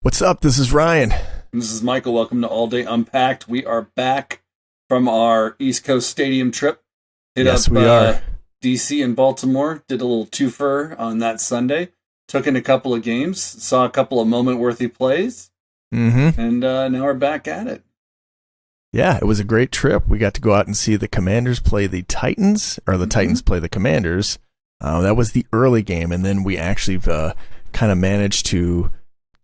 What's up? This is Ryan. And this is Michael. Welcome to All Day Unpacked. We are back from our East Coast Stadium trip. We are. DC and Baltimore. Did a little twofer on that Sunday. Took in a couple of games. Saw a couple of moment-worthy plays. And now we're back at it. Yeah, it was a great trip. We got to go out and see the Commanders play the Titans, or the Titans play the Commanders. That was the early game, and then we actually kind of managed to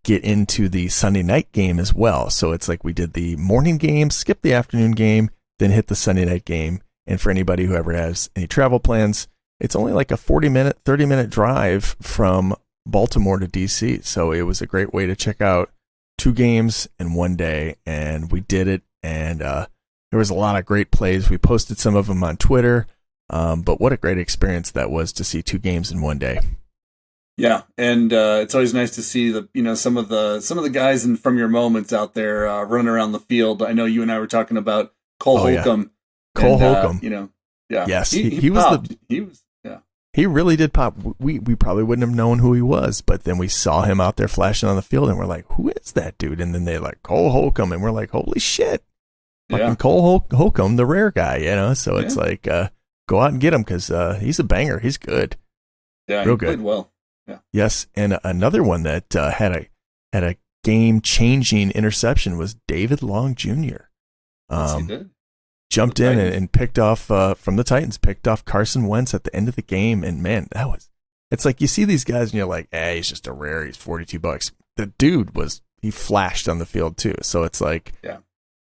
get into the Sunday night game as well. So it's like we did the morning game, skipped the afternoon game, then hit the Sunday night game. And for anybody who ever has any travel plans, it's only like a 40-minute, 30-minute drive from Baltimore to DC. So it was a great way to check out two games in one day, and we did it. And there was a lot of great plays. We posted some of them on Twitter, but what a great experience that was to see two games in one day. Yeah, and it's always nice to see some of the guys from your moments out there running around the field. I know you and I were talking about Cole Holcomb. Yeah. Cole Holcomb. Yes, he was he really did pop. We probably wouldn't have known who he was, but then we saw him out there flashing on the field, and we're like, "Who is that dude?" And then they're like, "Cole Holcomb," and we're like, "Holy shit!" Fucking Cole Holcomb, the rare guy, So it's like, go out and get him because he's a banger. He's good. Yeah, real he good. Played well. Yeah. Yes, and another one that had a game-changing interception was David Long Jr. Yes, he did. Jumped in and picked off from the Titans, picked off Carson Wentz at the end of the game, and man, it's like you see ththese guys and you're like, he's just a rare. He's $42. The dude he flashed on the field too, so it's like,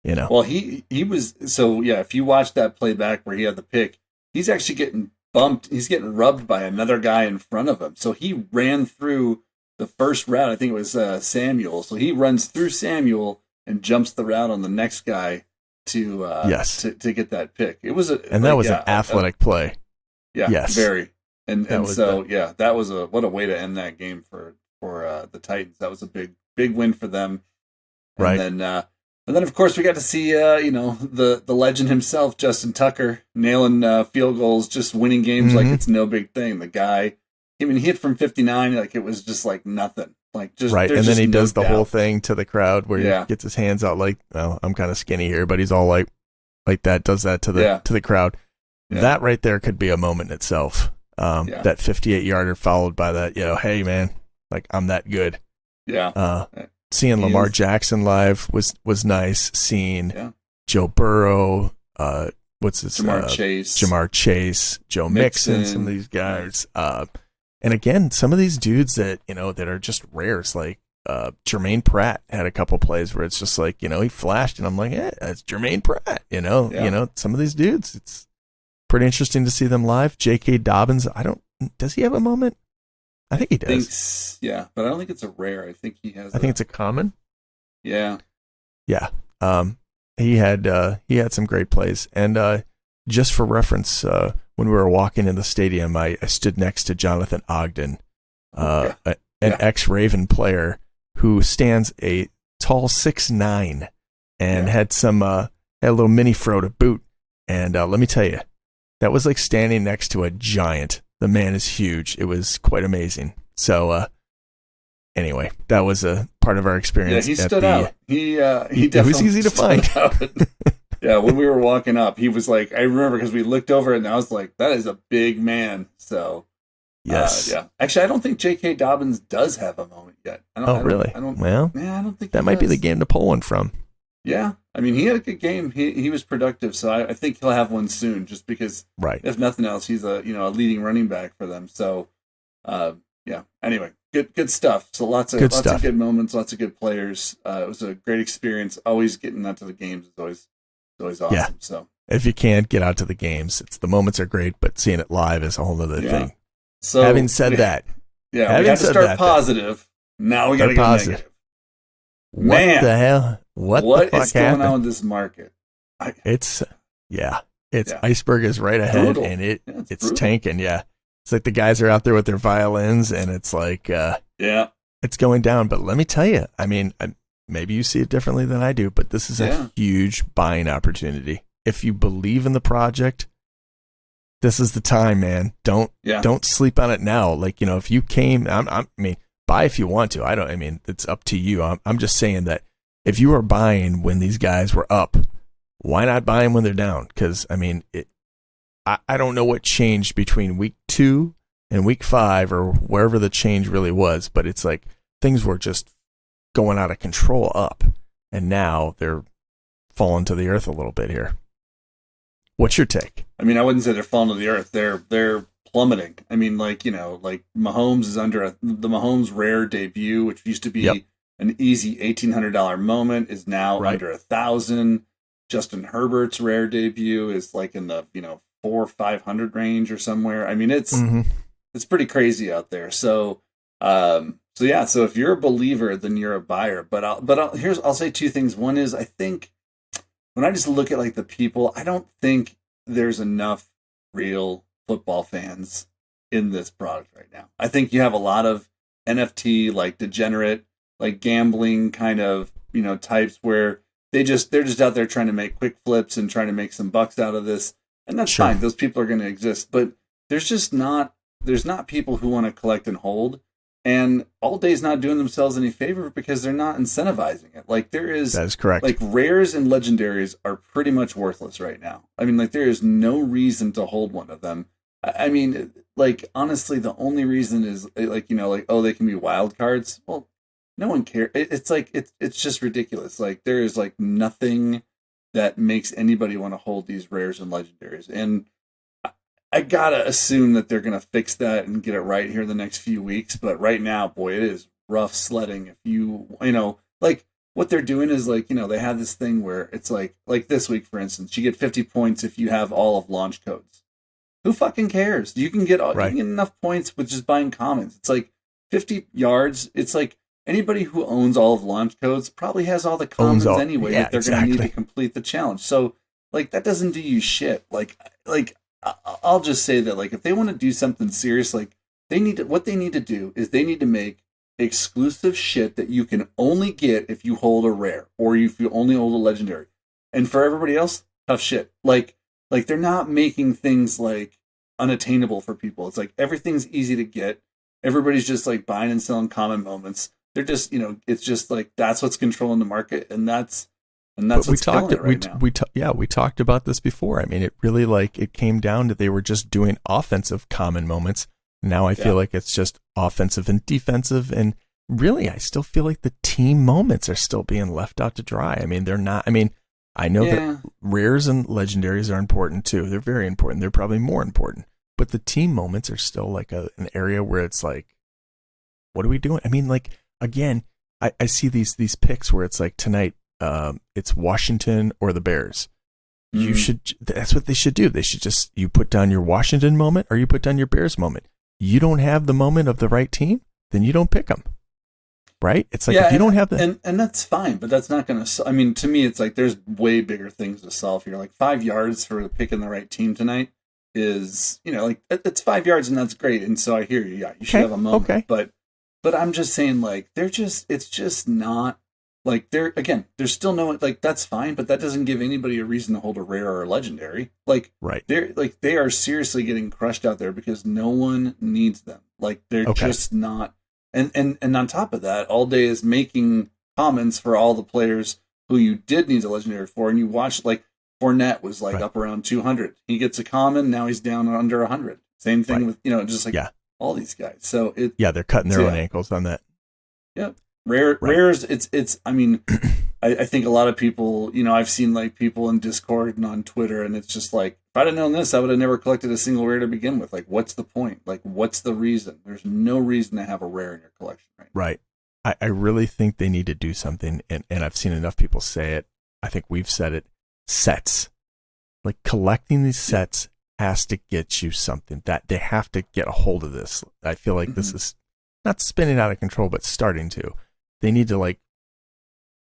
Well, he was if you watch that play back where he had the pick, he's actually getting bumped. He's getting rubbed by another guy in front of him. So he ran through the first route. I think it was Samuel. So he runs through Samuel and jumps the route on the next guy to get that pick. It was an athletic play. Yeah, yes, very. That was what a way to end that game for the Titans. That was a big win for them. Right. And then, of course, we got to see, the legend himself, Justin Tucker, nailing field goals, just winning games like it's no big thing. The guy, he hit from 59 like it was just like nothing. Like just right, and then he does the whole thing to the crowd where he gets his hands out like, well, I'm kind of skinny here, but he's all like that, does that to the crowd. Yeah. That right there could be a moment in itself. That 58-yarder followed by that, hey man, like I'm that good. Yeah. Seeing Lamar Jackson live was nice. Seeing Joe Burrow, Jamar Chase, Joe Mixon, some of these guys. And again, some of these dudes that, that are just rares, like Jermaine Pratt had a couple plays where it's just like, he flashed and I'm like, that's Jermaine Pratt, some of these dudes, it's pretty interesting to see them live. J.K. Dobbins, does he have a moment? I think he does. But I don't think it's a rare. I think he has. I think it's a common. Yeah. Yeah. He had some great plays, and just for reference, when we were walking in the stadium, I stood next to Jonathan Ogden, an ex-Raven player who stands a tall 6'9", and had a little mini fro to boot. And let me tell you, that was like standing next to a giant. The man is huge. It was quite amazing. So, anyway, that was a part of our experience. Yeah, he stood out. He definitely was easy to find. Yeah, when we were walking up, he was like, I remember because we looked over and I was like, that is a big man. So, yes. Actually, I don't think J.K. Dobbins does have a moment yet. Really? I don't think that might be the game to pull one from. Yeah, he had a good game. He was productive, so I think he'll have one soon. Just because, if nothing else, he's a leading running back for them. So, Anyway, good stuff. So lots of good moments, lots of good players. It was a great experience. Always getting out to the games is always awesome. Yeah. So if you can't get out to the games, the moments are great, but seeing it live is a whole other thing. So having said that, we had to start positive. Now we got to go negative. What the hell? What the fuck is going happened? on with this market? It's iceberg is right ahead, brutal. And it's tanking. Yeah, it's like the guys are out there with their violins, and it's like it's going down. But let me tell you, maybe you see it differently than I do, but this is a huge buying opportunity. If you believe in the project, this is the time, man. Don't sleep on it now. Like, if you came, buy if you want to. I mean, it's up to you. I'm just saying that if you were buying when these guys were up, why not buy them when they're down? Because, I mean, I don't know what changed between week 2 and week 5 or wherever the change really was, but it's like things were just going out of control up, and now they're falling to the earth a little bit here. What's your take? I mean, I wouldn't say they're falling to the earth. They're plummeting. I mean, like, you know, like Mahomes is under the Mahomes rare debut, which used to be an easy $1,800 moment, is now under $1,000. Justin Herbert's rare debut is like in the, you know, 400 or 500 range or somewhere. I mean, it's pretty crazy out there. So if you're a believer, then you're a buyer. But I'll say two things. One is, I think when I just look at like the people, I don't think there's enough real football fans in this product right now. I think you have a lot of NFT, like degenerate, like gambling kind of, you know, types where they're just out there trying to make quick flips and trying to make some bucks out of this. And that's fine. Those people are going to exist, but there's not people who want to collect and hold. And AllDay's not doing themselves any favor because they're not incentivizing it. Like that is correct. Like rares and legendaries are pretty much worthless right now. I mean, like there is no reason to hold one of them. I mean, like honestly, the only reason is like, you know, like, oh, they can be wild cards. Well, no one cares. It's like it's just ridiculous. Like there is like nothing that makes anybody want to hold these rares and legendaries. And I gotta assume that they're gonna fix that and get it right here in the next few weeks. But right now, boy, it is rough sledding. If you know, like what they're doing is like, you know, they have this thing where it's like this week, for instance, you get 50 points if you have all of launch codes. Who fucking cares? You can get enough points with just buying commons. It's like 50 yards. It's like anybody who owns all of launch codes probably has all the commons anyway that they're going to need to complete the challenge. So like that doesn't do you shit. Like I'll just say that like if they want to do something serious, like what they need to do is they need to make exclusive shit that you can only get if you hold a rare or if you only hold a legendary. And for everybody else, tough shit. Like they're not making things like unattainable for people. It's like everything's easy to get. Everybody's just like buying and selling common moments. They're just, you know, it's just like that's what's controlling the market, and that's what's killing it right now. We talked about this before. I mean, it really like it came down to they were just doing offensive common moments. Now I feel like it's just offensive and defensive, and really I still feel like the team moments are still being left out to dry. I mean, they're not. I mean, I know that rares and legendaries are important too. They're very important. They're probably more important. But the team moments are still like an area where it's like, what are we doing? I mean, like, again, I see these picks where it's like tonight, it's Washington or the Bears. That's what they should do. They should just, you put down your Washington moment or you put down your Bears moment. You don't have the moment of the right team, then you don't pick them. Right? It's like if you don't have that. And that's fine, but that's not going to, I mean, to me, it's like there's way bigger things to solve here. Like 5 yards for picking the right team tonight is, you know, like it's 5 yards and that's great. And so I hear you. Yeah, you should have a moment. Okay. But I'm just saying, like, it's just not like there's still no, like, that's fine, but that doesn't give anybody a reason to hold a rare or a legendary. Like, they are seriously getting crushed out there because no one needs them. Like, they're just not. And on top of that, AllDay is making comments for all the players who you did need a legendary for, and you watch, like, Fournette was like up around 200. He gets a common, now he's down under 100. Same thing with, you know, just like all these guys. So they're cutting their own ankles on that. Yeah, rares. It's. I mean, I think a lot of people, you know, I've seen like people in Discord and on Twitter, and it's just like, if I'd have known this, I would have never collected a single rare to begin with. Like, what's the point? Like, what's the reason? There's no reason to have a rare in your collection right now. Right. I really think they need to do something, and I've seen enough people say it. I think we've said it. Sets. Like, collecting these sets has to get you something. That they have to get a hold of this. I feel like this is not spinning out of control, but starting to. They need to, like,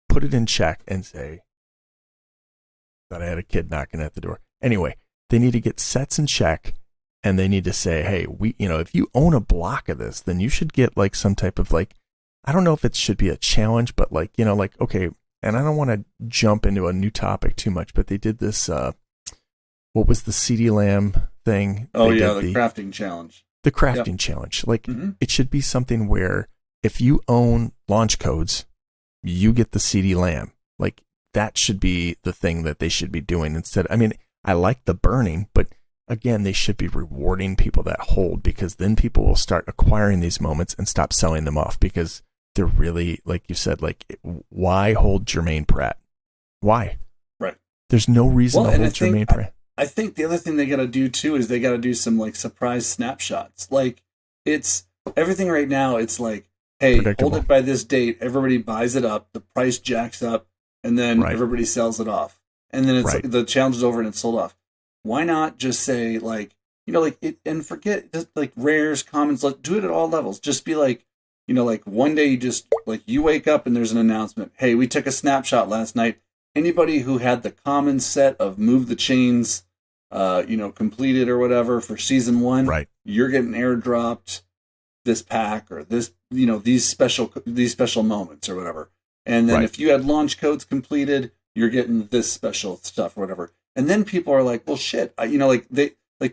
put it in check and say, thought I had a kid knocking at the door. Anyway, they need to get sets in check, and they need to say, hey, if you own a block of this, then you should get like some type of, like, I don't know if it should be a challenge, but like, you know, like, okay, and I don't want to jump into a new topic too much, but they did this, what was the CD Lamb thing? Oh, the crafting challenge. The crafting challenge. Like, it should be something where if you own launch codes, you get the CD Lamb. Like, that should be the thing that they should be doing instead. I mean, I like the burning, but again, they should be rewarding people that hold, because then people will start acquiring these moments and stop selling them off, because they're really, like you said, like, why hold Jermaine Pratt? Why? Right. There's no reason to hold Jermaine Pratt. I think the other thing they got to do too is they got to do some like surprise snapshots. Like, it's everything right now. It's like, hey, hold it by this date. Everybody buys it up. The price jacks up, and then everybody sells it off. And then it's like, the challenge is over and it's sold off. Why not just say, like, like it, and forget just like rares, commons, like, do it at all levels. Just be like, like one day you just like you wake up and there's an announcement. Hey, we took a snapshot last night. Anybody who had the common set of Move the Chains, completed or whatever for season 1, you're getting airdropped this pack or this, these special moments or whatever. And then if you had launch codes completed, you're getting this special stuff or whatever. And then people are like, well, shit,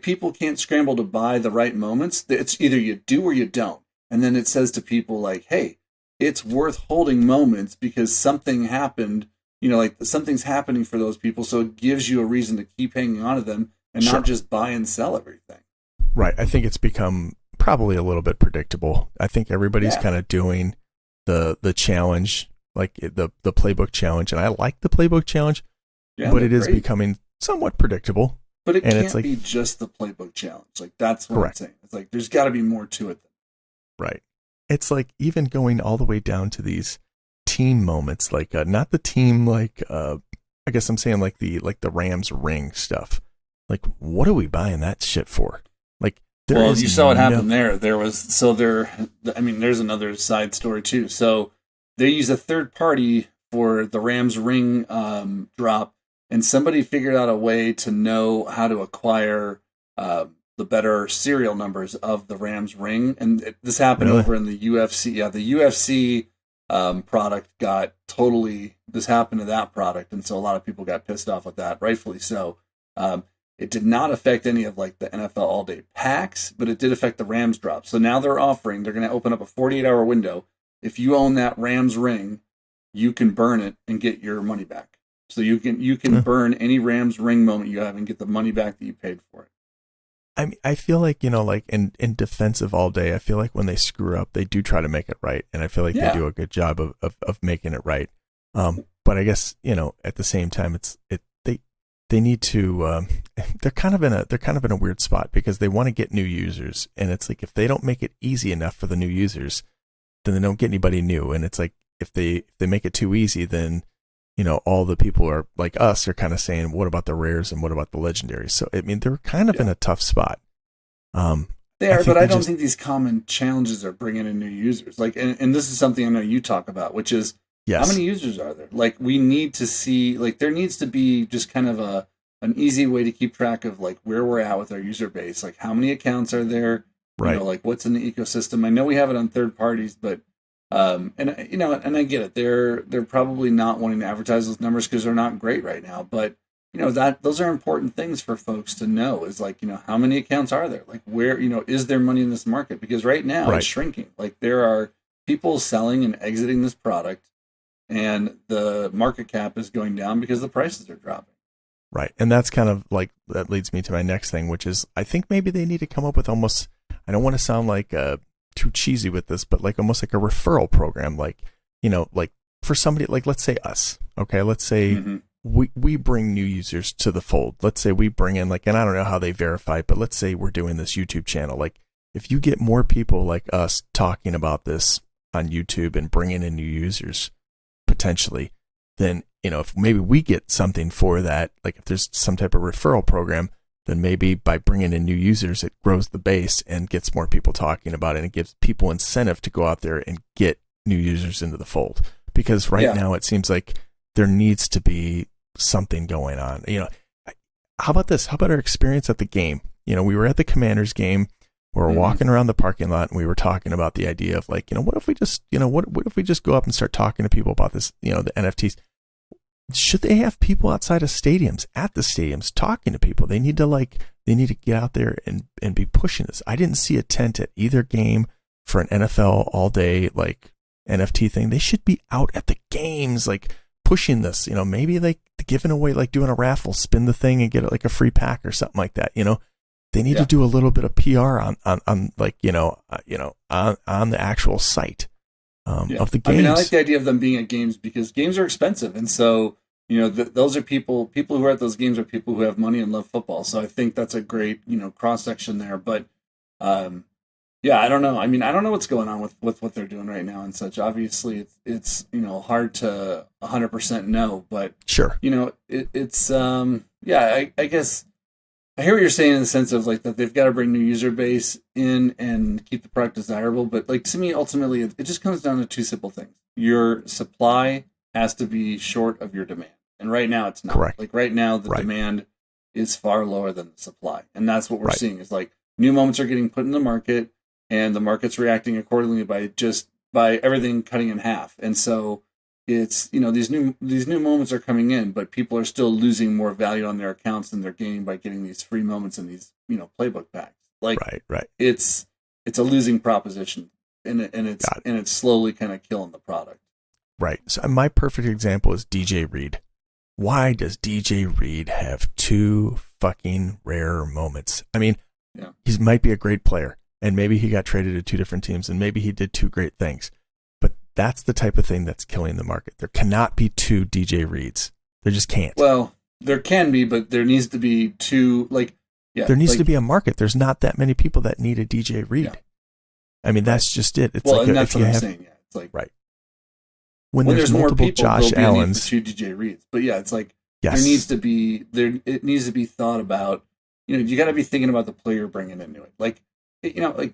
people can't scramble to buy the right moments. It's either you do or you don't. And then it says to people like, hey, it's worth holding moments because something happened, something's happening for those people. So it gives you a reason to keep hanging on to them and not just buy and sell everything. Right. I think it's become probably a little bit predictable. I think everybody's kind of doing the challenge, like the playbook challenge. And I like the playbook challenge, but it is becoming somewhat predictable. But it can't be just the playbook challenge. Like, that's what I'm saying. It's like, there's got to be more to it. Right. It's like even going all the way down to these team moments, like not the team, like I guess I'm saying like the Rams ring stuff. Like, what are we buying that shit for? Like, you saw what happened there. There's another side story too. So they use a third party for the Rams ring drop, and somebody figured out a way to know how to acquire the better serial numbers of the Rams ring. And this happened over in the UFC. Yeah, the UFC product this happened to that product. And so a lot of people got pissed off with that, rightfully so. It did not affect any of like the NFLAllDay packs, but it did affect the Rams drop. So now they're going to open up a 48-hour window. If you own that Rams ring, you can burn it and get your money back. So you can burn any Rams ring moment you have and get the money back that you paid for it. I mean, I feel like, like in defense of All Day, I feel like when they screw up, they do try to make it right. And I feel like they do a good job of making it right. But I guess, at the same time, they need to, they're kind of in a weird spot because they want to get new users. And it's like, if they don't make it easy enough for the new users, then they don't get anybody new. And it's like, if they make it too easy, then, all the people are like us are kind of saying, what about the rares and what about the legendaries? So, I mean, they're kind of in a tough spot. They are, but I don't think these common challenges are bringing in new users. Like, and this is something I know you talk about, which is how many users are there? Like, we need to see, like, there needs to be just kind of an easy way to keep track of like where we're at with our user base. Like, how many accounts are there? Right. Like, what's in the ecosystem? I know we have it on third parties, but and I get it. They're probably not wanting to advertise those numbers because they're not great right now. But those are important things for folks to know. Is like, how many accounts are there? Like, where is there money in this market? Because right now it's shrinking. Like, there are people selling and exiting this product, and the market cap is going down because the prices are dropping. Right, and that's kind of like that leads me to my next thing, which is I think maybe they need to come up with almost. I don't want to sound like too cheesy with this, but like almost like a referral program, like like for somebody, like let's say us, okay, let's say we bring new users to the fold. Let's say we bring in like, and I don't know how they verify, but let's say we're doing this YouTube channel. Like, if you get more people like us talking about this on YouTube and bringing in new users potentially, then if maybe we get something for that, like if there's some type of referral program, then maybe by bringing in new users, it grows the base and gets more people talking about it, and it gives people incentive to go out there and get new users into the fold. Because now it seems like there needs to be something going on. How about this? How about our experience at the game? We were at the Commanders game. We were walking around the parking lot, and we were talking about the idea of like, what if we just, what if we just go up and start talking to people about this, the NFTs? Should they have people outside of stadiums, at the stadiums, talking to people? They need to get out there and be pushing this. I didn't see a tent at either game. for an NFL all day, like NFT thing, they should be out at the games, like pushing this, maybe like giving away, like doing a raffle, spin the thing and get like a free pack or something like that. They need to do a little bit of PR on like, on the actual site of the games. I mean, I like the idea of them being at games because games are expensive. And so, those are people who are at those games are people who have money and love football. So I think that's a great, cross section there. But, I don't know. I mean, I don't know what's going on with what they're doing right now and such. Obviously, it's hard to 100% know, but sure, it's I guess I hear what you're saying in the sense of like that they've got to bring new user base in and keep the product desirable. But like to me, ultimately, it just comes down to two simple things: your supply has to be short of your demand, and right now it's not. Correct. Like right now, the demand is far lower than the supply, and that's what we're seeing. Is like new moments are getting put in the market. And the market's reacting accordingly by everything cutting in half. And so it's, these new moments are coming in, but people are still losing more value on their accounts than they're gaining by getting these free moments and these, playbook packs. Like it's a losing proposition and it's slowly kind of killing the product. Right. So my perfect example is DJ Reed. Why does DJ Reed have two fucking rare moments? I mean, he might be a great player. And maybe he got traded to two different teams, and maybe he did two great things. But that's the type of thing that's killing the market. There cannot be two DJ Reeds. There just can't. Well, there can be, but there needs to be two. There needs to be a market. There's not that many people that need a DJ Reed. Yeah. I mean, that's just it. It's and that's what I'm saying. Yeah, it's like when there's multiple more people, Josh Allens, two DJ Reeds. But yeah, it's like there needs to be It needs to be thought about. You got to be thinking about the player bringing into it. Like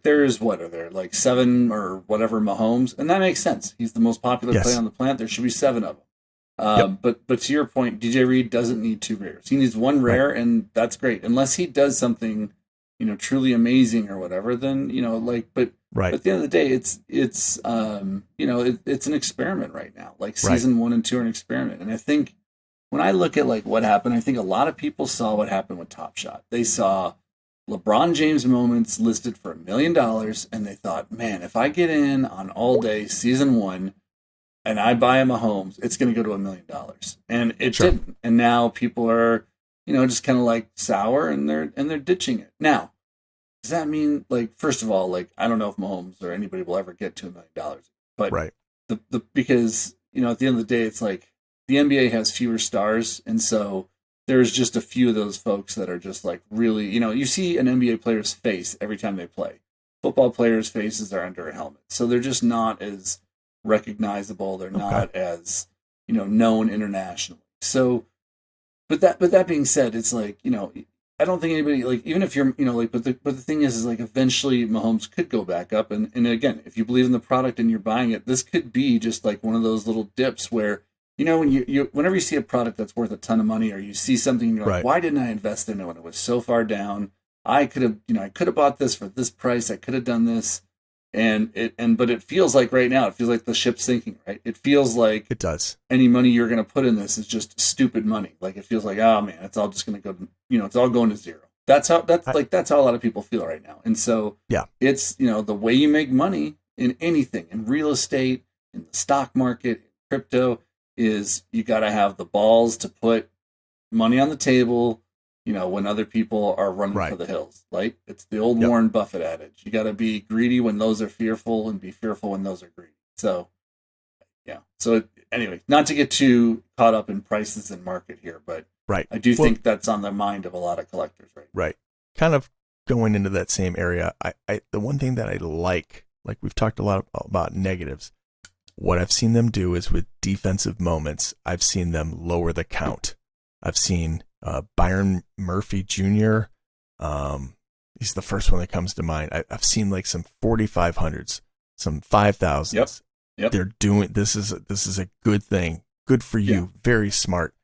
there's what are there like 7 or whatever Mahomes, and that makes sense. He's the most popular player on the planet. There should be 7 of them. But to your point, DJ Reed doesn't need 2 rares. He needs 1 rare, and that's great. Unless he does something, truly amazing or whatever, then But at the end of the day, it's an experiment right now. Like season 1 and 2 are an experiment, and I think when I look at like what happened, I think a lot of people saw what happened with Top Shot. They saw LeBron James moments listed for $1 million, and they thought, man, if I get in on All Day season 1 and I buy a Mahomes, it's going to go to $1 million. And it didn't. And now people are, just kind of like sour and they're ditching it. Now, does that mean like, first of all, like, I don't know if Mahomes or anybody will ever get to $1 million, but because, at the end of the day, it's like the NBA has fewer stars. And so there's just a few of those folks that are just like really, you see an NBA player's face every time they play. Football players' faces are under a helmet. So they're just not as recognizable. They're not as, known internationally. So, but that being said, it's like, I don't think anybody like, even if you're, but the thing is like eventually Mahomes could go back up. And again, if you believe in the product and you're buying it, this could be just like one of those little dips where, when whenever you see a product that's worth a ton of money, or you see something, and you're like, why didn't I invest in it when it was so far down? I could have bought this for this price. I could have done this, but it feels like right now, it feels like the ship's sinking. Right? It feels like it does. Any money you're going to put in this is just stupid money. Like it feels like, oh man, it's all just going to go. It's all going to zero. That's how a lot of people feel right now. And so it's the way you make money in anything, in real estate, in the stock market, in crypto, is you got to have the balls to put money on the table, when other people are running for the hills. Like it's the old Warren Buffett adage. You got to be greedy when those are fearful and be fearful when those are greedy. So, So anyway, not to get too caught up in prices and market here, but I do think that's on the mind of a lot of collectors right now. Right. Kind of going into that same area. The one thing that I like we've talked a lot about negatives. What I've seen them do is with defensive moments, I've seen them lower the count. I've seen Byron Murphy Jr. He's the first one that comes to mind. I've seen like some 4,500s, some 5,000s. Yep. They're doing this is a good thing. Good for you. Yeah. Very smart.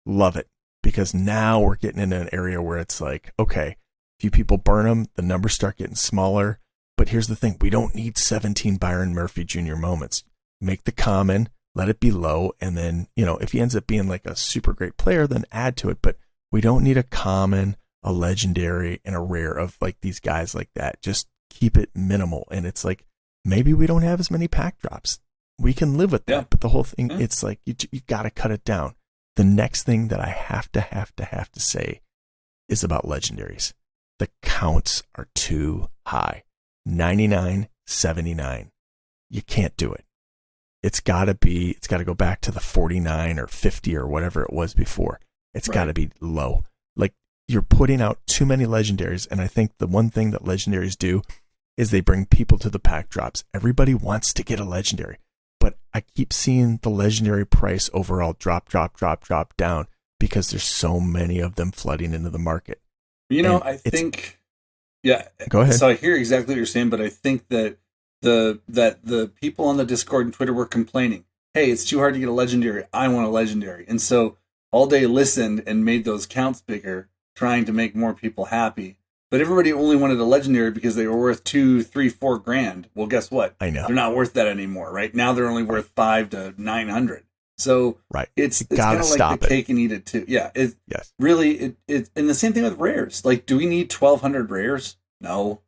Love it. Because now we're getting into an area where it's like, okay, few people burn them, the numbers start getting smaller. But here's the thing: we don't need 17 Byron Murphy Jr. moments. Make the common, let it be low, and then, if he ends up being like a super great player, then add to it. But we don't need a common, a legendary, and a rare of like these guys like that. Just keep it minimal. And it's like, maybe we don't have as many pack drops. We can live with that. Yeah. But the whole thing, it's like you got to cut it down. The next thing that I have to say is about legendaries. The counts are too high. 99, 79. You can't do it. It's got to go back to the 49 or 50 or whatever it was before. It's got to be low. Like, you're putting out too many legendaries. And I think the one thing that legendaries do is they bring people to the pack drops. Everybody wants to get a legendary, but I keep seeing the legendary price overall drop down because there's so many of them flooding into the market. I think, go ahead. So I hear exactly what you're saying, but I think that the people on the Discord and Twitter were complaining, hey, it's too hard to get a legendary. I want a legendary. And so All Day listened and made those counts bigger, trying to make more people happy. But everybody only wanted a legendary because they were worth $2, $3, $4,000. Well, guess what? I know they're not worth that anymore. Right now, they're only worth $500 to $900. So it's kind of like the cake and eat it too. Yeah, yes. Really, and the same thing with rares. Like, do we need 1,200 rares? No,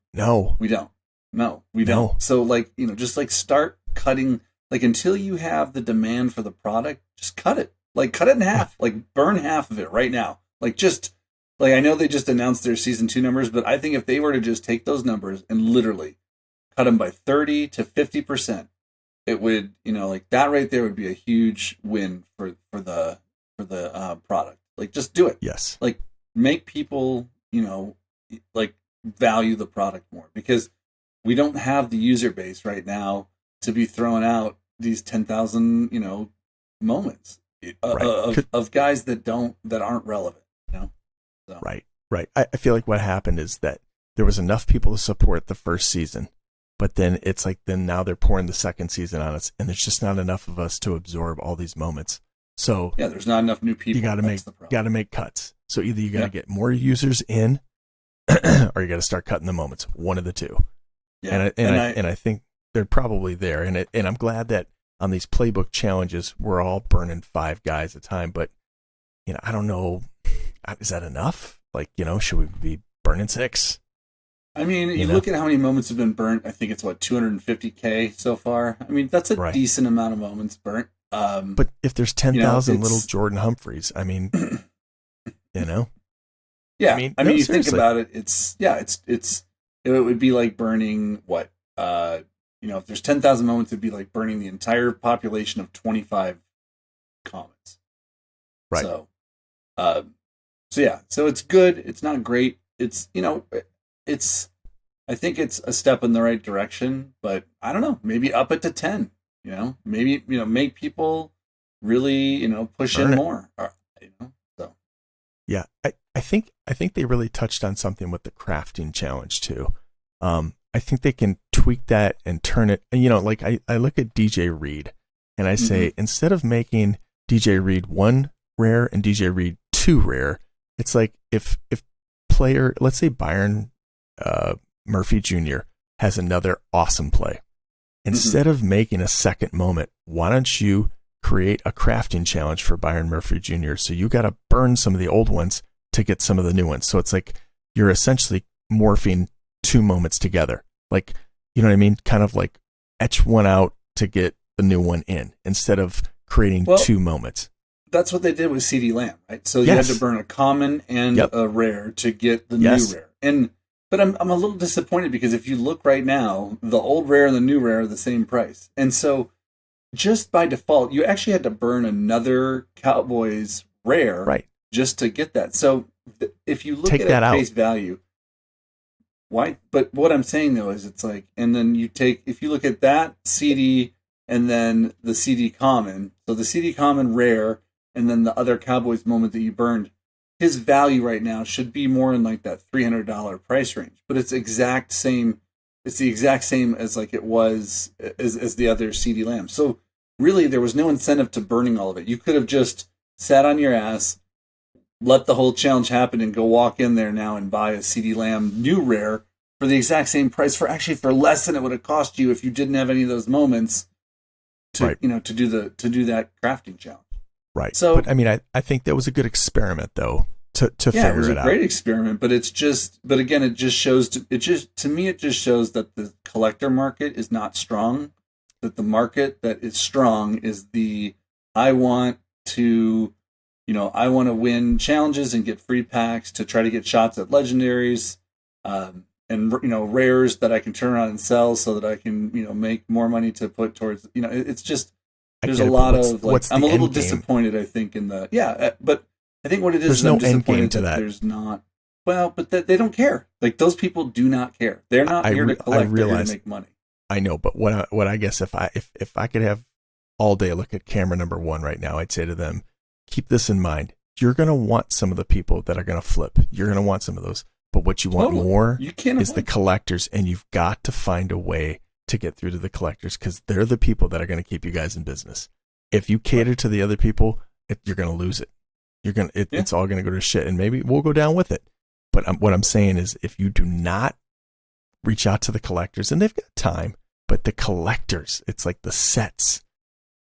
we don't. No, we don't. So, like, just like start cutting. Like, until you have the demand for the product, just cut it. Like, cut it in half. Like, burn half of it right now. Like, just like, I know they just announced their season 2 numbers, but I think if they were to just take those numbers and literally cut them by 30 to 50%, it would, like, that right there would be a huge win for the product. Like, just do it. Yes. Like, make people, like, value the product more, because we don't have the user base right now to be throwing out these 10,000, moments of guys that aren't relevant, So. Right. I feel like what happened is that there was enough people to support the first season, but then it's like, then now they're pouring the second season on us, and there's just not enough of us to absorb all these moments. So yeah, there's not enough new people. You got to make cuts. So either you got to get more users in, or you got to start cutting the moments. One of the two. Yeah. And I think they're probably there. And I'm glad that on these playbook challenges, we're all burning 5 guys at a time. But I don't know, is that enough? Like, should we be burning 6? I mean, you look at how many moments have been burnt. I think it's 250K so far. I mean, that's a decent amount of moments burnt. But if there's 10,000 little Jordan Humphreys, I mean, Yeah, I mean, you think about it. It would be like burning what? If there's 10,000 moments, it'd be like burning the entire population of 25 commons. Right. So it's good. It's not great. I think it's a step in the right direction, but I don't know, maybe up it to 10, maybe, make people really, push in more, so. Yeah. I think they really touched on something with the crafting challenge too. I think they can tweak that and turn it, like I look at DJ Reed and I say, instead of making DJ Reed 1 rare and DJ Reed 2 rare, it's like if player, let's say Byron Murphy Jr. has another awesome play. Instead of making a second moment, why don't you create a crafting challenge for Byron Murphy Jr.? So you got to burn some of the old ones to get some of the new ones. So it's like you're essentially morphing 2 moments together. Like, you know what I mean? Kind of like etch one out to get the new one in instead of creating 2 moments. That's what they did with CD Lamb, right? So you had to burn a common and a rare to get the new rare. But I'm a little disappointed because if you look right now, the old rare and the new rare are the same price. And so just by default, you actually had to burn another Cowboys rare just to get that. So if you look at it at face value, why? But what I'm saying though is it's like, and then if you look at that CD and then the CD common, so the CD common rare and then the other Cowboys moment that you burned, his value right now should be more in like that $300 price range, but it's the exact same as like it was as the other CD Lamb. So really there was no incentive to burning all of it. You could have just sat on your ass, let the whole challenge happen and go walk in there now and buy a CD Lamb new rare for the exact same price for less than it would have cost you if you didn't have any of those moments to do that crafting challenge. Right. So, but I mean, I think that was a good experiment though. to Yeah, it figure was a it out. great experiment, but again, it just shows to me it just shows that the collector market is not strong. That the market that is strong is I want to, I want to win challenges and get free packs to try to get shots at legendaries, and rares that I can turn around and sell so that I can make more money to put towards it's just there's a lot of like I'm a little disappointed. I think but I think what it is no I'm disappointed to that. There's not. Well, but they don't care. Like those people do not care. They're not here to collect. They're here to make money. I know, but what I guess if I could have all day look at camera number 1 right now, I'd say to them, keep this in mind. You're going to want some of the people that are going to flip. You're going to want some of those. But what you want more is the collectors, and you've got to find a way to get through to the collectors because they're the people that are going to keep you guys in business. If you cater to the other people, you're going to lose it. It's all going to go to shit, and maybe we'll go down with it. But what I'm saying is, if you do not reach out to the collectors, and they've got time, but the collectors, it's like the sets,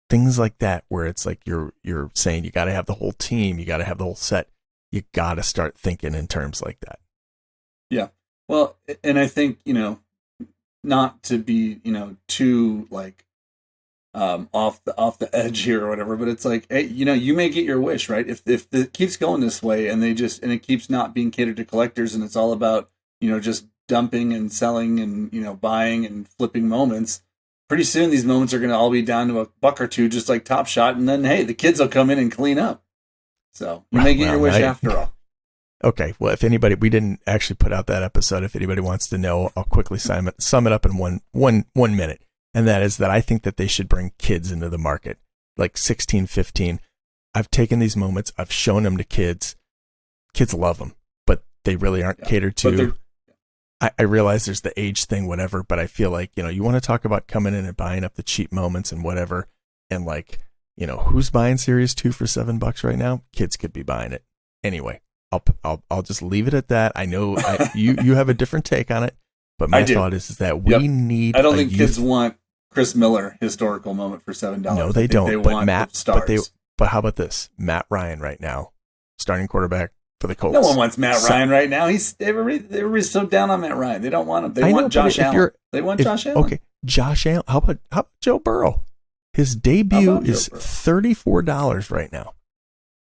things like that, where it's like you're saying you got to have the whole team, you got to have the whole set, you got to start thinking in terms like that. Yeah. Well, and I think not to be too like off the edge here or whatever, but it's like, hey, you may get your wish, right? If it keeps going this way and it keeps not being catered to collectors and it's all about just dumping and selling and buying and flipping moments, pretty soon these moments are going to all be down to $1 or $2, just like Top Shot, and then hey, the kids will come in and clean up. So you may get your wish after all. Okay, well, if anybody, we didn't actually put out that episode. If anybody wants to know, I'll quickly sum it up in one minute. And that is that I think that they should bring kids into the market, like 16, 15. I've taken these moments, I've shown them to kids. Kids love them, but they really aren't catered to. I realize there's the age thing, whatever, but I feel like, you want to talk about coming in and buying up the cheap moments and whatever. And like, who's buying Series 2 for $7 right now? Kids could be buying it. Anyway, I'll just leave it at that. I know you have a different take on it, but my thought is that we need. I don't think kids want Chris Miller historical moment for $7. No, they don't. They but want Matt, stars. But how about this? Matt Ryan right now, starting quarterback for the Colts. No one wants Matt Ryan right now. Everybody's so down on Matt Ryan. They don't want him. They want Josh Allen. They want Josh Allen. Okay, Josh Allen. How about Joe Burrow? His debut is $34 right now.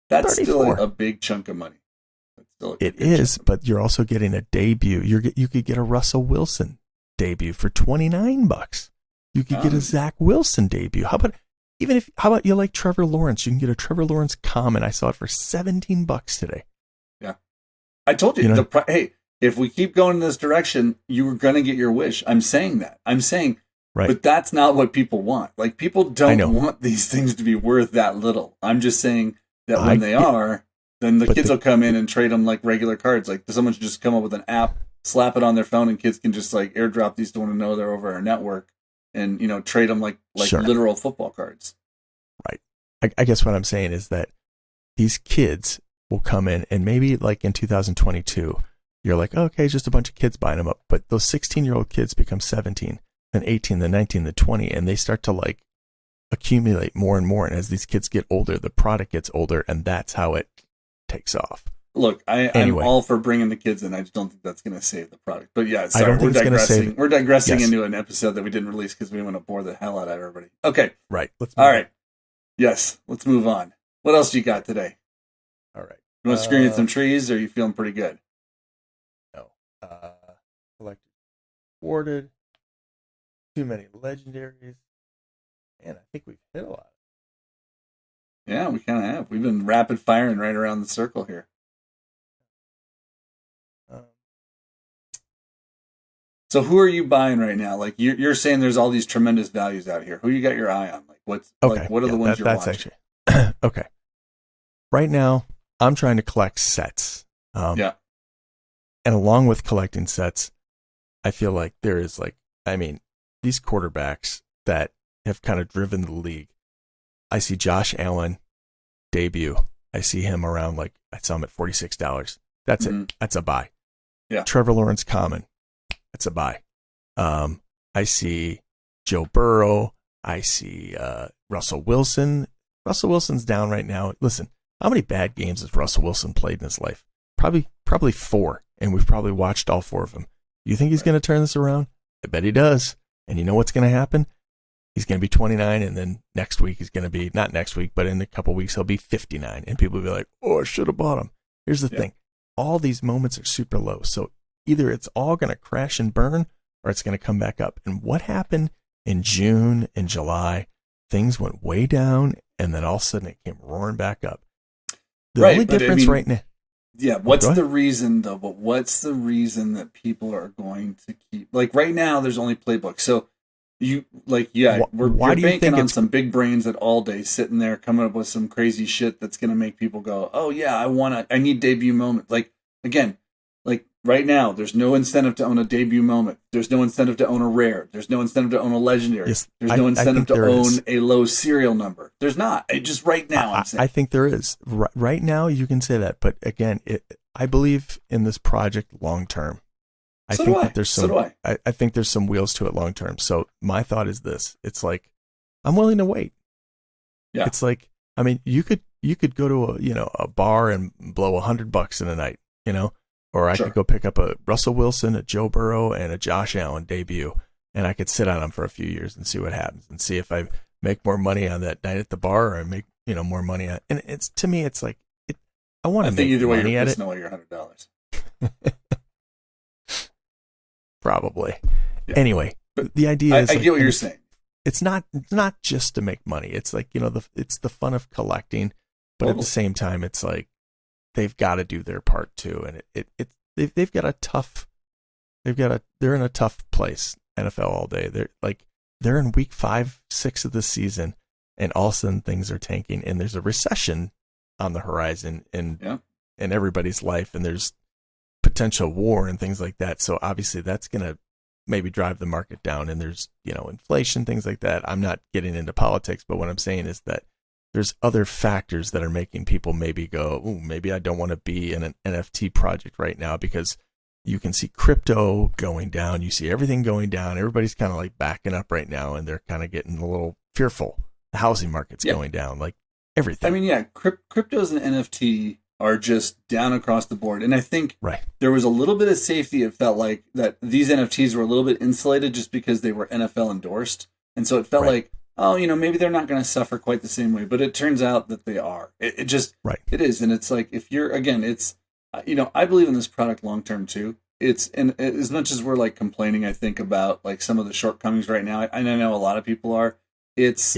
That's still a big chunk of money. It is, but you're also getting a debut. You could get a Russell Wilson debut for $29. You could get a Zach Wilson debut. How about you like Trevor Lawrence? You can get a Trevor Lawrence common. I saw it for $17 today. Yeah, I told you. Hey, if we keep going in this direction, you were going to get your wish. I'm saying that. Right. But that's not what people want. Like people don't want these things to be worth that little. I'm just saying that when they are. Then the kids will come in and trade them like regular cards. Like someone should just come up with an app, slap it on their phone, and kids can just like airdrop these to one another over our network, and trade them like literal football cards. Right. I guess what I'm saying is that these kids will come in, and maybe like in 2022, you're like, oh, okay, just a bunch of kids buying them up, but those 16-year-old kids become 17, then 18, then 19, then 20, and they start to like accumulate more and more. And as these kids get older, the product gets older, and that's how it takes off. Look, I'm all for bringing the kids in. I just don't think that's going to save the product. But yeah, sorry, we're digressing. We're digressing into an episode that we didn't release because we didn't want to bore the hell out of everybody. Okay. Right. All right. Yes, let's move on. What else do you got today? All right. You want to screen in some trees, or are you feeling pretty good? No. Collected, awarded. Too many legendaries. And I think we've hit a lot. Yeah, we kind of have. We've been rapid firing right around the circle here. So who are you buying right now? Like you're saying there's all these tremendous values out here. Who you got your eye on? Like what are the ones you're watching? Actually, okay. Right now, I'm trying to collect sets. And along with collecting sets, I feel like there is these quarterbacks that have kind of driven the league. I see Josh Allen debut. I see him around I saw him at $46. That's it. That's a buy. Yeah. Trevor Lawrence common. That's a buy. I see Joe Burrow. I see Russell Wilson. Russell Wilson's down right now. Listen, how many bad games has Russell Wilson played in his life? probably 4, and we've probably watched all 4 of them. You think he's going to turn this around? I bet he does. And you know what's going to happen? He's going to be 29, and then next week he's going to be, not next week, but in a couple weeks he'll be 59, and people will be like, oh, I should have bought him. Here's the thing. All these moments are super low, so either it's all going to crash and burn, or it's going to come back up. And what happened in June and July? Things went way down, and then all of a sudden it came roaring back up. The only difference right now. Yeah, what's the reason, though? But what's the reason that people are going to keep... Like, right now, there's only playbooks. So, you're banking on some big brains at NFLAllDay sitting there coming up with some crazy shit that's going to make people go, oh, yeah, I need debut moment. Like, again, like, right now, there's no incentive to own a debut moment. There's no incentive to own a rare. There's no incentive to own a legendary. Yes, there's no incentive to own a low serial number. There's not. Just right now, I'm saying. I think there is. Right now, you can say that. But again, I believe in this project long term. I think there's some wheels to it long term. So my thought is this. It's like, I'm willing to wait. Yeah. It's like, I mean, you could go to a bar and blow $100 in a night, or I could go pick up a Russell Wilson, a Joe Burrow, and a Josh Allen debut, and I could sit on them for a few years and see what happens, and see if I make more money on that night at the bar, or I make more money on. And it's, to me, it's like, I want to make money at it. I think either way you're pissing away your $100. Probably. Yeah. Anyway, but the idea is, I get what you're saying. It's not just to make money. It's like, it's the fun of collecting, but at the same time, it's like they've got to do their part too. And they're in a tough place. NFLAllDay. They're in week 5, 6 of the season, and all of a sudden things are tanking, and there's a recession on the horizon in everybody's life, and there's potential war and things like that. So obviously that's going to maybe drive the market down, and there's, inflation, things like that. I'm not getting into politics, but what I'm saying is that there's other factors that are making people maybe go, oh, maybe I don't want to be in an NFT project right now, because you can see crypto going down. You see everything going down. Everybody's kind of like backing up right now, and they're kind of getting a little fearful. The housing market's going down, like everything. I mean, cryptos and NFT are just down across the board. And I think there was a little bit of safety. It felt like that these NFTs were a little bit insulated just because they were NFL endorsed. And so it felt like, oh, maybe they're not going to suffer quite the same way. But it turns out that they are. It is. And it's like, if you're, again, it's, I believe in this product long term too. And as much as we're like complaining, I think about like some of the shortcomings right now, and I know a lot of people are, it's,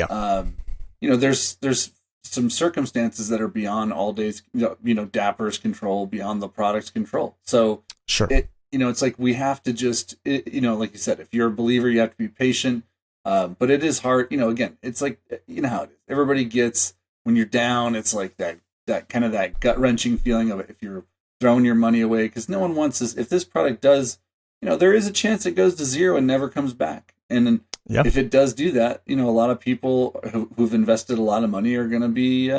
there's some circumstances that are beyond NFLAllDay's, Dapper's control, beyond the product's control. So it's like we have to just, like you said, if you're a believer, you have to be patient. But it is hard. Again, it's like, how it is. Everybody gets, when you're down, it's like that kind of that gut wrenching feeling of it. If you're throwing your money away, because no one wants this. If this product does, there is a chance it goes to zero and never comes back. And then if it does do that, a lot of people who've invested a lot of money are going to be,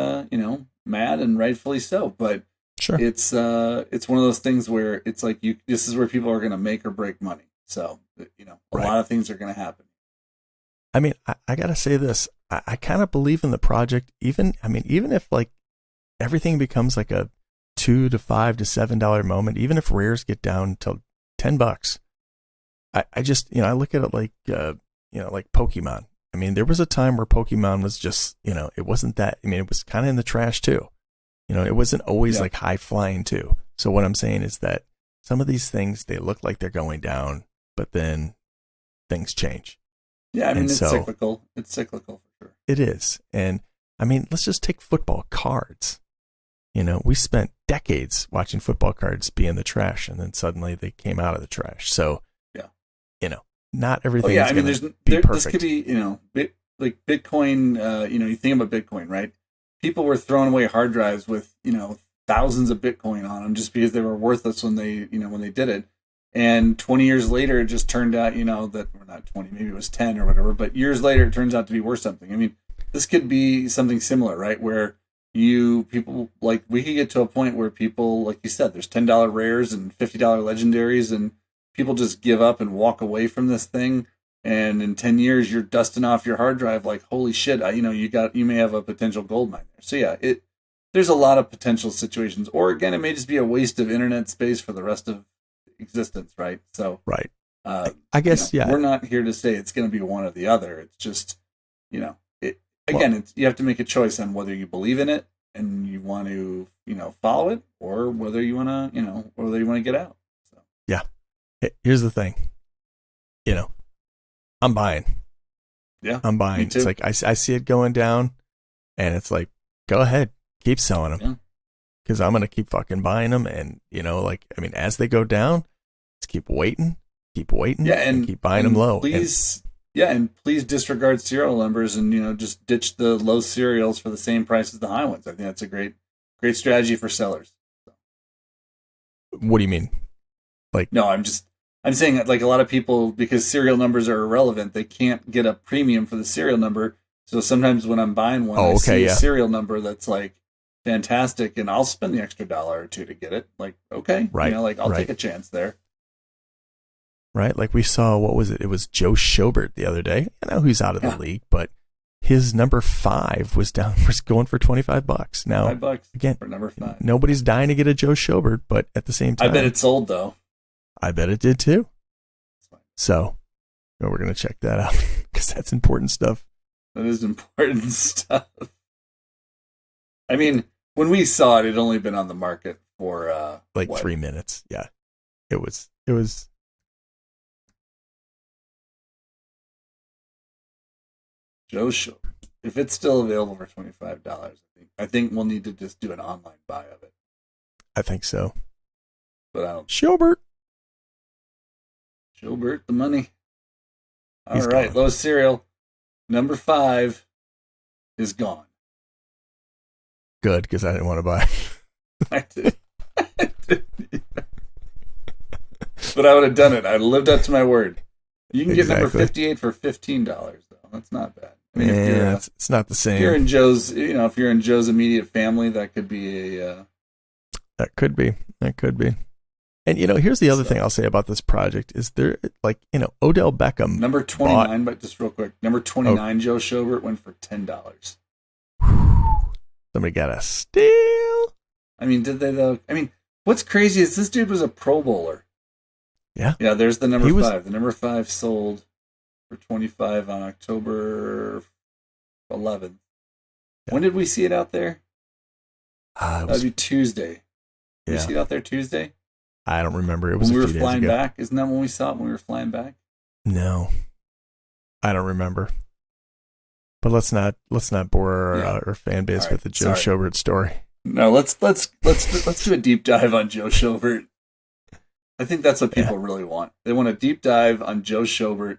mad, and rightfully so. But it's one of those things where it's like this is where people are going to make or break money. So, a lot of things are going to happen. I mean, I got to say this. I kind of believe in the project. Even if like everything becomes like a $2 to $5 to $7 moment, even if rares get down to $10, I just, I look at it like, like Pokemon. I mean, there was a time where Pokemon was just, it wasn't that, it was kind of in the trash too. It wasn't always like high flying too. So what I'm saying is that some of these things, they look like they're going down, but then things change. Yeah, it's cyclical. It's cyclical for sure. It is. And let's just take football cards. We spent decades watching football cards be in the trash, and then suddenly they came out of the trash. So, not everything is going to be perfect. This could be, like Bitcoin, you think about Bitcoin, right? People were throwing away hard drives with, thousands of Bitcoin on them just because they were worthless when they did it. And 20 years later, it just turned out, that, or not 20, maybe it was 10 or whatever, but years later, it turns out to be worth something. This could be something similar, right? Where people, like, we could get to a point where people, like you said, there's $10 rares and $50 legendaries, and people just give up and walk away from this thing. And in 10 years, you're dusting off your hard drive like, holy shit, you may have a potential gold mine there. So yeah, there's a lot of potential situations. Or again, it may just be a waste of internet space for the rest of existence, right? So, right. I guess, we're not here to say it's going to be one or the other. It's just, you have to make a choice on whether you believe in it and you want to, follow it, or whether you want to, or whether you want to get out. So. Yeah. Here's the thing. I'm buying. Yeah. I'm buying. Me too. It's like I see it going down, and it's like, go ahead, keep selling them, because I'm gonna keep fucking buying them, and as they go down, let's keep waiting, and keep buying them low. Please, and please disregard serial numbers, and just ditch the low serials for the same price as the high ones. I think that's a great strategy for sellers. So. What do you mean? No, I'm saying that, like, a lot of people, because serial numbers are irrelevant, they can't get a premium for the serial number. So sometimes when I'm buying one, I see a serial number that's like fantastic, and I'll spend the extra $1 or $2 to get it. Like, okay, right, I'll take a chance there. Right, like we saw, what was it? It was Joe Schobert the other day. I know he's out of the league, but his number 5 was going for $25. Now, $5 again, for number 5. Nobody's dying to get a Joe Schobert, but at the same time, I bet it sold though. I bet it did too. So, we're going to check that out because that's important stuff. That is important stuff. I mean, when we saw it, it had only been on the market for 3 minutes. Yeah, it was. Joe Schobert. If it's still available for $25, I think we'll need to just do an online buy of it. I think so. But I don't. Schobert, the money. He's All right, gone. low serial. Number 5 is gone. Good, because I didn't want to buy. I did. But I would have done it. I'd lived up to my word. You can get number 58 for $15, though. That's not bad. I mean, it's not the same. If you're in Joe's, if you're in Joe's immediate family, that could be a. That could be. And here's the other thing I'll say about this project is there, Odell Beckham. Number 29, but just real quick, number 29, Joe Schobert went for $10. Somebody got a steal. I mean, did they though? I mean, what's crazy is this dude was a Pro Bowler. Yeah. Yeah, there's the number 5. The number 5 sold for $25 on October 11th. Yeah. When did we see it out there? That would be Tuesday. Did we see it out there Tuesday? I don't remember. It was when a we few were flying days ago. back. Isn't that when we saw it, when we were flying back? No, I don't remember. But let's not bore our fan base with the Joe Schobert story. No, let's do a deep dive on Joe Schobert. I think that's what people really want. They want a deep dive on Joe Schobert.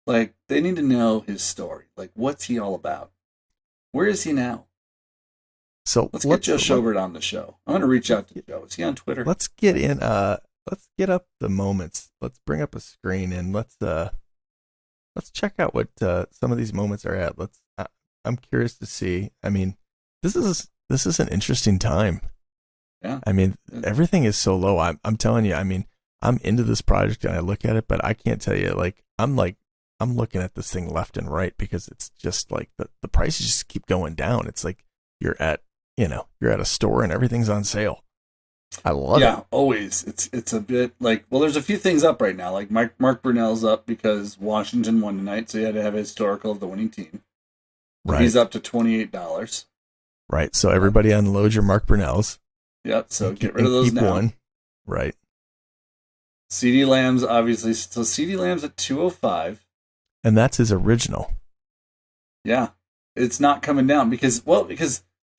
Like, they need to know his story. Like, what's he all about? Where is he now? So let's get Joe Schobert on the show. I'm going to reach out to Joe. Is he on Twitter? Let's get in. Let's get up the moments. Let's bring up a screen and let's check out what some of these moments are at. I'm curious to see. I mean, this is an interesting time. Yeah. I mean, everything is so low. I'm telling you. I mean, I'm into this project and I look at it, but I can't tell you. I'm looking at this thing left and right because it's just like the prices just keep going down. It's like you're at a store and everything's on sale. I love it. Yeah, always. It's a bit like, well, there's a few things up right now. Like Mark Brunell's up because Washington won tonight, so you had to have a historical of the winning team. Right. He's up to $28. Right. So everybody unload your Mark Brunells. Yep. So get rid of those now. One. Right. CeeDee Lamb's obviously. So CeeDee Lamb's at $205. And that's his original. Yeah. It's not coming down because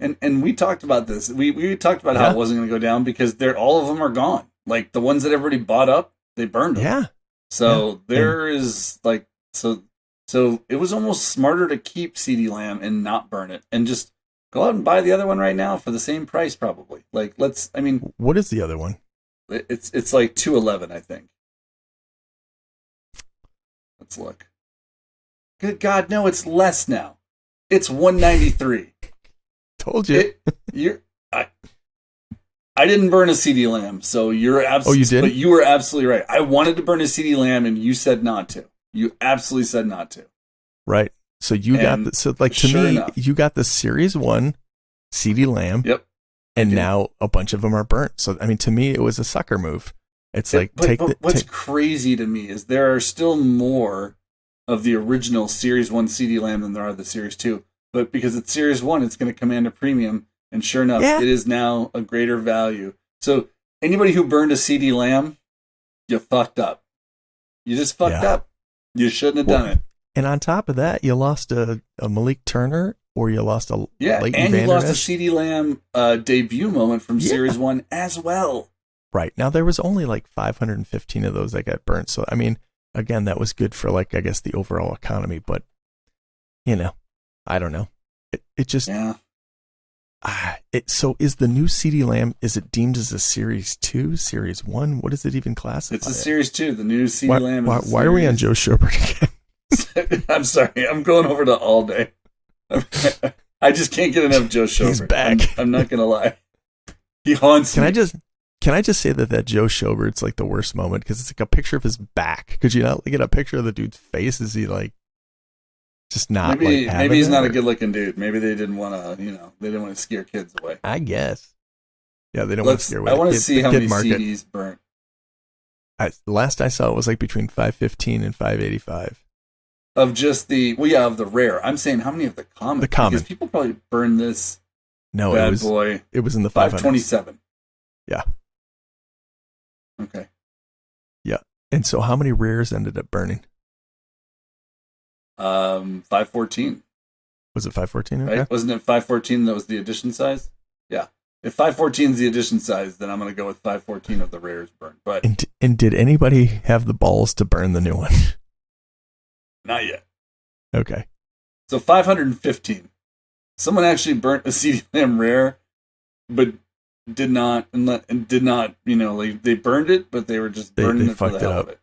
and we talked about this. We talked about how it wasn't going to go down because all of them are gone. Like the ones that everybody bought up, they burned them. Yeah. So so it was almost smarter to keep CeeDee Lamb and not burn it and just go out and buy the other one right now for the same price probably. Like what is the other one? It's like $211, I think. Let's look. Good God, no, it's less now. It's $193. Told you. I didn't burn a CeeDee Lamb, so you're absolutely. Oh, you did? But you were absolutely right. I wanted to burn a CeeDee Lamb, and you said not to. You absolutely said not to. Right. So you got to me, you got the Series 1 CeeDee Lamb. Yep. And now a bunch of them are burnt. So, I mean, to me, it was a sucker move. It's what's crazy to me is there are still more of the original Series 1 CD Lamb than there are the Series 2. But because it's Series 1, it's going to command a premium. And sure enough, it is now a greater value. So anybody who burned a CD Lamb, you fucked up. You just fucked up. You shouldn't have done it. And on top of that, you lost a Malik Turner, or you lost a Leighton and Vander you lost Esch. a CD Lamb debut moment from Series 1 as well. Right. Now, there was only like 515 of those that got burnt. So, I mean, again, that was good for, like, I guess, the overall economy. But, you know, I don't know. It just... Yeah. So is the new CD Lamb, is it deemed as a Series 2, Series 1? What is it even classified? It's a Series 2. The new CD Lamb is why are we on Joe Schobert again? I'm sorry. I'm going over to All Day. I just can't get enough Joe Schobert. He's back. I'm not going to lie. He haunts me. Can I just say that Joe Schobert's like the worst moment because it's like a picture of his back. Could you not get a picture of the dude's face? Is he like just not maybe he's not a good looking dude. Maybe they didn't want to, they didn't want to scare kids away. I guess. Yeah, they don't want to scare away. I want to see how many CDs burnt. Last I saw it was like between 515 and 585. Of just of the rare. I'm saying how many of the common? The common. Because people probably burned this it was in the 527. Yeah. Okay. Yeah. And so how many rares ended up burning? 514. Was it 514? Okay. Right? Wasn't it 514 that was the edition size? Yeah. If 514 is the edition size, then I'm going to go with 514 of the rares burned. But and did anybody have the balls to burn the new one? Not yet. Okay. So 515. Someone actually burnt a CD Lamb rare, but did not, they burned it, but they were just burning it for the hell of it.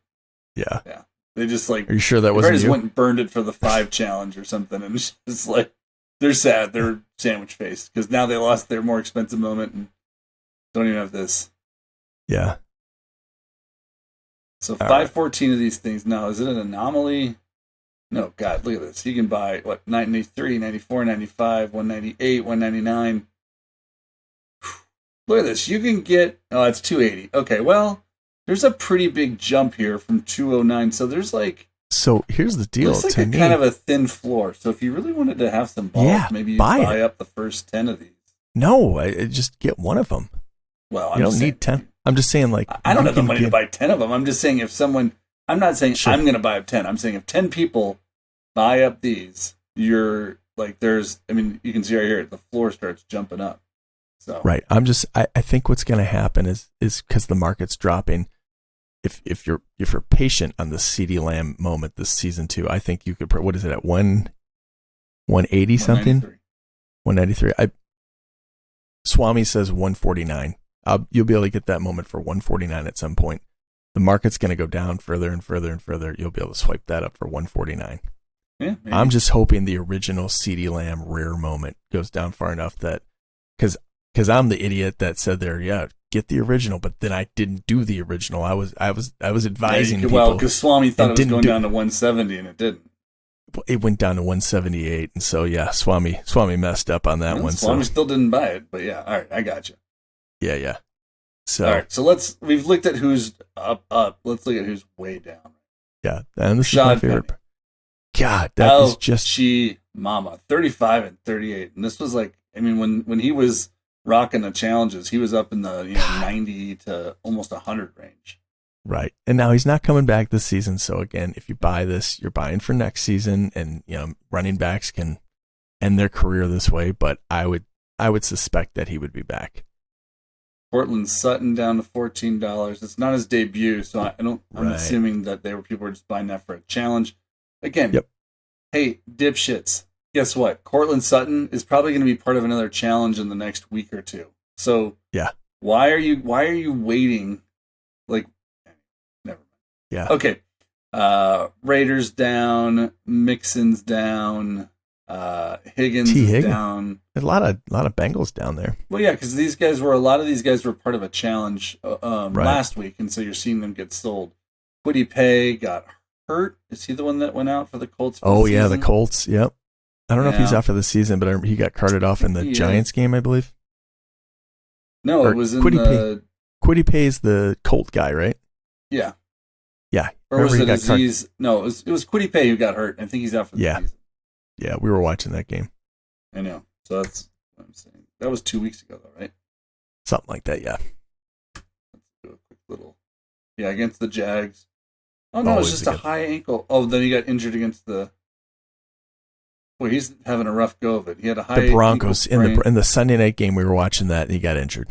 Yeah. Yeah. They just Are you sure that wasn't you? They just you? went and burned it for the 5 challenge or something, and it's just like they're sad. They're sandwich faced because now they lost their more expensive moment and don't even have this. Yeah. So 514 of these things. Now, is it an anomaly? No, God, look at this. You can buy, 93, 94, 95, 198, 199. Look at this. You can get, it's 280. Okay, well, there's a pretty big jump here from 209. So there's So here's the deal. It's like kind of a thin floor. So if you really wanted to have some balls, maybe you buy up the first 10 of these. No, I just get one of them. Well, you don't need 10. I'm just saying, I don't have the money to buy 10 of them. I'm just saying I'm not saying I'm going to buy up 10. I'm saying if 10 people buy up these, you're you can see right here, the floor starts jumping up. So right. I think what's going to happen is because the market's dropping. If you're patient on the CD Lamb moment this season 2, I think you could. What is it at 180 something? 193. Swami says 149. You'll be able to get that moment for 149 at some point. The market's going to go down further and further and further. You'll be able to swipe that up for 149. Yeah, I'm just hoping the original CD Lamb rare moment goes down far enough that because I'm the idiot that said get the original, but then I didn't do the original. I was advising people. Well, because Swami thought it was going down to 170 and it didn't. It went down to 178, and so Swami messed up on that one. Swami still didn't buy it, but yeah, all right, I got you. Yeah. So all right, so we've looked at who's up. Let's look at who's way down. Yeah, and this is my favorite. Penny. God, that is just Mama, 35 and 38, and this was when he was rocking the challenges, he was up in the 90 to almost 100 range. Right. And now he's not coming back this season. So again, if you buy this, you're buying for next season, and running backs can end their career this way, but I would suspect that he would be back. Portland Sutton down to $14. It's not his debut, so I'm assuming that people were just buying that for a challenge. Again, Hey, dipshits. Guess what? Cortland Sutton is probably going to be part of another challenge in the next week or two. So why are you waiting? Never mind. Yeah. Okay. Raiders down, Mixon's down, Higgins is down. There's a lot of Bengals down there. Well, yeah, because a lot of these guys were part of a challenge last week, and so you're seeing them get sold. Kwity Paye got hurt. Is he the one that went out for the Colts? The Colts. Yep. I don't know if he's out for the season, but he got carted off in the Giants game, I believe. No, it was in the... Quiddy Pay's the Colt guy, right? Yeah. Yeah. Or was it Aziz? No, it was Quiddy Pay who got hurt. I think he's out for the season. Yeah, we were watching that game. I know. So that's what I'm saying. That was 2 weeks ago, though, right? Something like that, yeah. Let's do a quick little... Yeah, against the Jags. Oh, no, it's just a high ankle. Oh, then he got injured against the... Boy, he's having a rough go of it. He had a high the Broncos in the Sunday night game. We were watching that, and he got injured.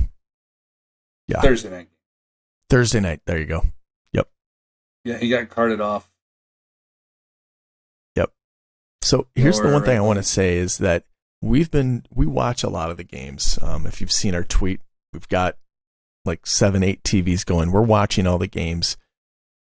Yeah, Thursday night. Thursday night. There you go. Yep. Yeah, he got carted off. Yep. So here's the one thing I want to say is that we watch a lot of the games. If you've seen our tweet, we've got like 7-8 TVs going. We're watching all the games,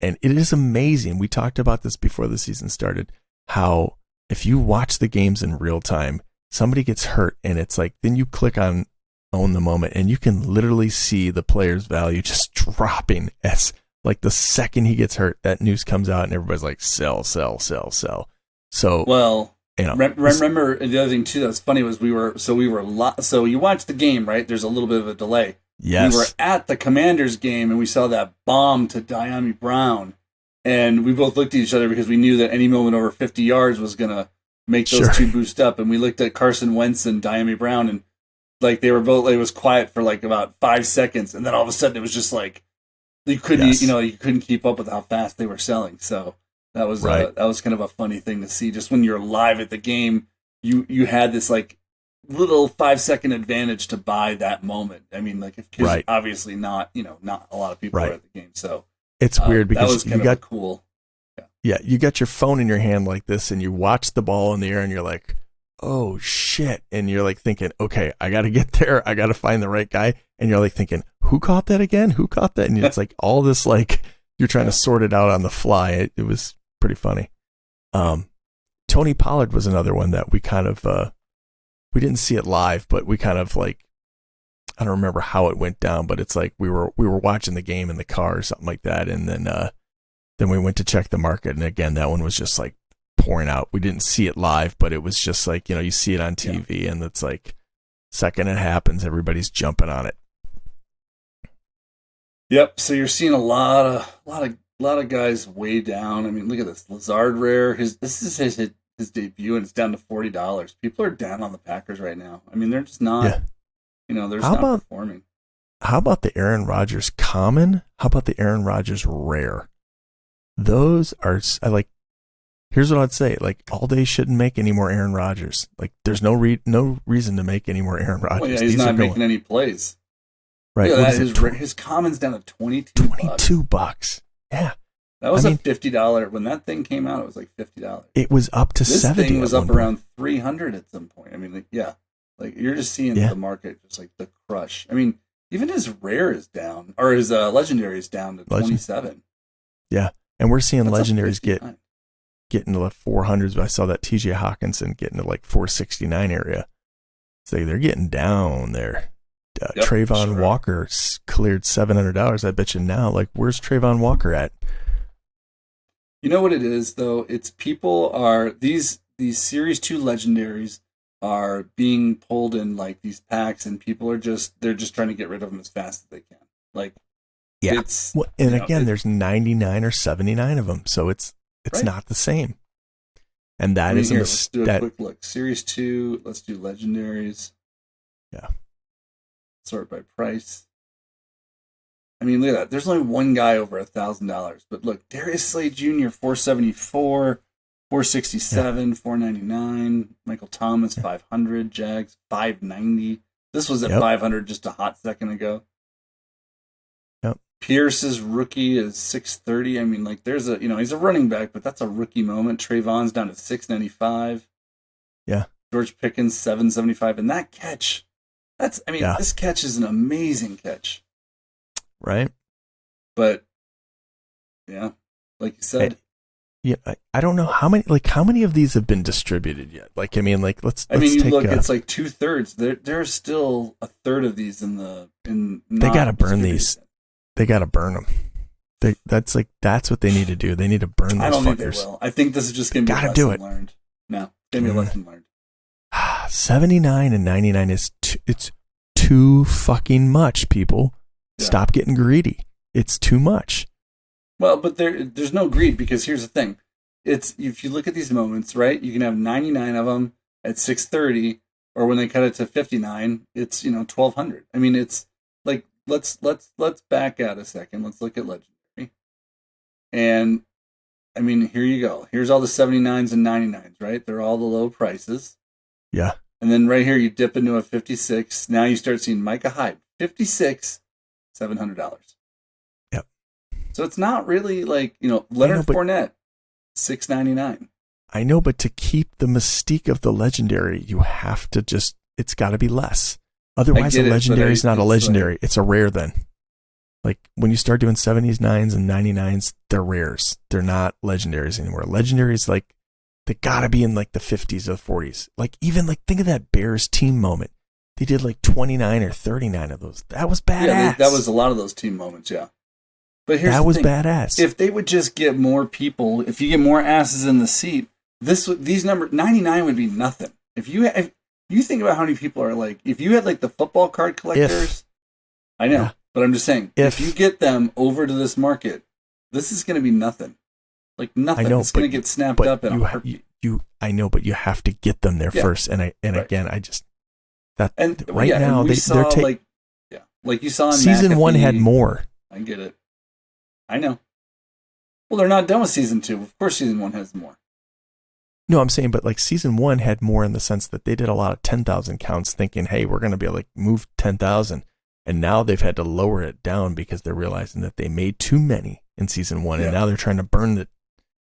and it is amazing. We talked about this before the season started. How if you watch the games in real time, somebody gets hurt, and it's like then you click on Own the Moment, and you can literally see the player's value just dropping as like the second he gets hurt, that news comes out, and everybody's like, sell, sell, sell, sell. So well, remember the other thing too that's funny was so you watch the game, right? There's a little bit of a delay. Yes, we were at the Commanders game, and we saw that bomb to Diami Brown. And we both looked at each other because we knew that any moment over 50 yards was going to make those two boost up. And we looked at Carson Wentz and Diami Brown, and like they were both, it was quiet for like about 5 seconds. And then all of a sudden it was just like, you couldn't, you couldn't keep up with how fast they were selling. So that was, that was kind of a funny thing to see. Just when you're live at the game, you had this like little 5-second advantage to buy that moment. I mean, like, obviously not a lot of people are at the game. So, it's weird because you got cool. Yeah, you got your phone in your hand like this, and you watch the ball in the air, and you're like, "Oh shit!" And you're like thinking, "Okay, I got to get there. I got to find the right guy." And you're like thinking, "Who caught that again? Who caught that?" And it's like all this like you're trying to sort it out on the fly. It was pretty funny. Tony Pollard was another one that we kind of we didn't see it live, but we kind of like. I don't remember how it went down, but it's like we were watching the game in the car or something like that, and then we went to check the market, and again that one was just like pouring out. We didn't see it live, but it was just like you see it on TV, and it's like second it happens, everybody's jumping on it. Yep. So you're seeing a lot of guys way down. I mean, look at this Lazard rare. This is his debut, and it's down to $40. People are down on the Packers right now. I mean, they're just not. Yeah. They're not performing. How about the Aaron Rodgers common? How about the Aaron Rodgers rare? Those are like. Here's what I'd say: like AllDay shouldn't make any more Aaron Rodgers. Like there's no reason to make any more Aaron Rodgers. Well, yeah, he's not making any plays. Right? Yeah, his common's down to $22. Yeah, that was a $50 when that thing came out. It was like $50. It was up to $70. This thing was up around $300 at some point. I mean, like, yeah. Like you're just seeing the market just like the crush. I mean, even his rare is down, or his legendary is down to 27. Yeah, and we're seeing legendaries get into the 400s. I saw that TJ Hawkinson getting to like 469 area. So they're getting down there. Trayvon Walker cleared $700. I bet you now. Like, where's Trayvon Walker at? You know what it is though? It's people are these Series 2 legendaries are being pulled in like these packs, and people are they're just trying to get rid of them as fast as they can. Like, it's there's 99 or 79 of them, so it's not the same. And that is let's do a quick look. Series 2, let's do legendaries. Yeah. Sort by price. I mean, look at that. There's only one guy over $1,000, but look, Darius Slay Jr. 474. 467, 499. Michael Thomas, 500. Jags, 590. This was at 500 just a hot second ago. Yep. Pierce's rookie is 630. I mean, like, there's he's a running back, but that's a rookie moment. Trayvon's down to 695. Yeah. George Pickens, 775. And that catch, this catch is an amazing catch. Right. But, yeah, like you said. Yeah, I don't know how many of these have been distributed yet. Like, I mean, like let's take look. It's like 2/3. There's still a third of these They gotta burn these. They gotta burn them. That's what they need to do. They need to burn those fuckers. I don't think they will. I think this is just gonna be a lesson learned. No, it's gonna be a lesson learned. 79 and 99 is it's too fucking much, people. Yeah. Stop getting greedy. It's too much. Well, but there's no greed, because here's the thing. It's, if you look at these moments, right, you can have 99 of them at 630, or when they cut it to 59, it's, 1200. I mean, it's like, let's back out a second. Let's look at Legendary. And I mean, here you go. Here's all the 79s and 99s, right? They're all the low prices. Yeah. And then right here, you dip into a 56. Now you start seeing Micah Hyde, 56, $700. Yep. So it's not really like, Leonard Fournette, $699. I know, but to keep the mystique of the Legendary, you have to just, it's got to be less. Otherwise, a Legendary is not a Legendary. It's a rare then. Like, when you start doing 70s, 9s, and 99s, they're rares. They're not Legendaries anymore. Legendaries, like, they gotta be in, like, the 50s or the 40s. Like, even, like, think of that Bears team moment. They did, like, 29 or 39 of those. That was badass. Yeah, that was a lot of those team moments, yeah. But here's that was thing. Badass. If they would just get more people, if you get more asses in the seat, these numbers, 99 would be nothing. If you think about how many people are, like, if you had, like, the football card collectors, I know. Yeah. But I'm just saying, if you get them over to this market, this is going to be nothing. Like nothing. It's going to get snapped up in a heartbeat. I know, but you have to get them there first. And again, I just now they're taking. Like you saw in season McAfee, 1 had more. I get it. I know. Well, they're not done with season 2. Of course, season 1 has more. No, I'm saying, but like season 1 had more in the sense that they did a lot of 10,000 counts, thinking, "Hey, we're going to be able to move 10,000." And now they've had to lower it down because they're realizing that they made too many in season 1, and now they're trying to burn the